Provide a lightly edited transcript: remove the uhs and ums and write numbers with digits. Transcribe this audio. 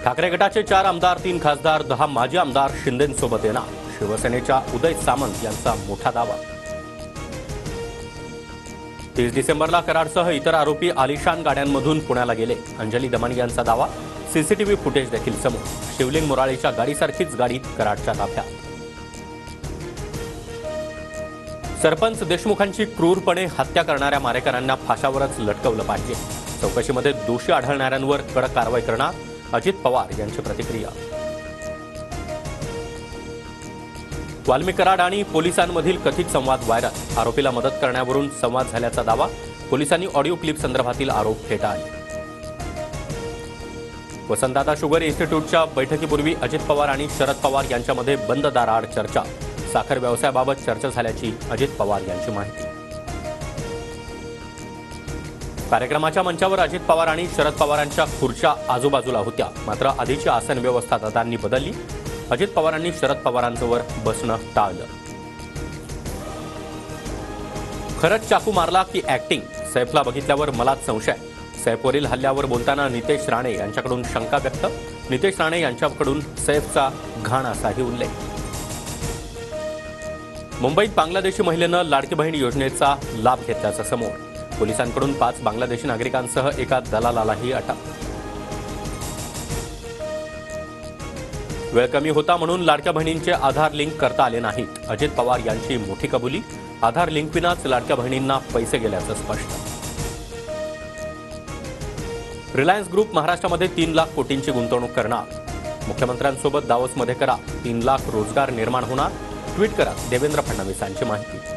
ठाकरे गटाचे 4 आमदार, 3 खासदार, 10 माजी आमदार शिंदेंसोबत येणार. शिवसेनेच्या उदय सामंत यांचा मोठा दावा. 30 डिसेंबरला कराडसह इतर आरोपी आलिशान गाड्यांमधून पुण्याला गेले. अंजली दमानी यांचा दावा. सीसीटीव्ही फुटेज देखील समोर. शिवलिंग मोराळीच्या गाडीसारखीच गाडी कराडच्या ताफ्यात. सरपंच देशमुखांची क्रूरपणे हत्या करणाऱ्या मारेकऱ्यांना फाशावरच लटकवलं पाहिजे. चौकशीमध्ये दोषी आढळणाऱ्यांवर कडक कारवाई करणार. अजित पवार यांची प्रतिक्रिया. वाल्मी कराड आणि पोलिसांमधील कथित संवाद व्हायरल. आरोपीला मदत करण्यावरून संवाद झाल्याचा दावा. पोलिसांनी ऑडिओ क्लिप संदर्भातील आरोप फेटाळले. वसंतदादा शुगर इन्स्टिट्यूटच्या बैठकीपूर्वी अजित पवार आणि शरद पवार यांच्यामध्ये बंद दाराआड चर्चा. साखर व्यवसायाबाबत चर्चा झाल्याची अजित पवार यांची माहिती. कार्यक्रमाच्या मंचावर अजित पवार आणि शरद पवारांच्या खुर्च्या आजूबाजूला होत्या. मात्र आधीची आसन व्यवस्था दादांनी बदलली. अजित पवारांनी शरद पवारांजवळ बसणं टाळलं. खरंच चाकू मारला की ऍक्टिंग? सैफला बघितल्यावर मलाच संशय. सैफवरील हल्ल्यावर बोलताना नितेश राणे यांच्याकडून शंका व्यक्त. नितेश राणे यांच्याकडून सैफचा घाण असाही उल्लेख. मुंबईत बांगलादेशी महिलेनं लाडकी बहीण योजनेचा लाभ घेतल्याचं समोर. पोलिसांकडून 5 बांगलादेशी नागरिकांसह एका दलालालाही अटक. वेळ कमी होता म्हणून लाडक्या बहिणींचे आधार लिंक करता आले नाहीत. अजित पवार यांची मोठी कबुली. आधार लिंकविनाच लाडक्या बहिणींना पैसे गेल्याचं स्पष्ट. रिलायन्स ग्रुप महाराष्ट्रामध्ये 3 लाख कोटींची गुंतवणूक करणार. मुख्यमंत्र्यांसोबत दावोसमध्ये करा. 3 लाख रोजगार निर्माण होणार. ट्विट करा देवेंद्र फडणवीसांची माहिती.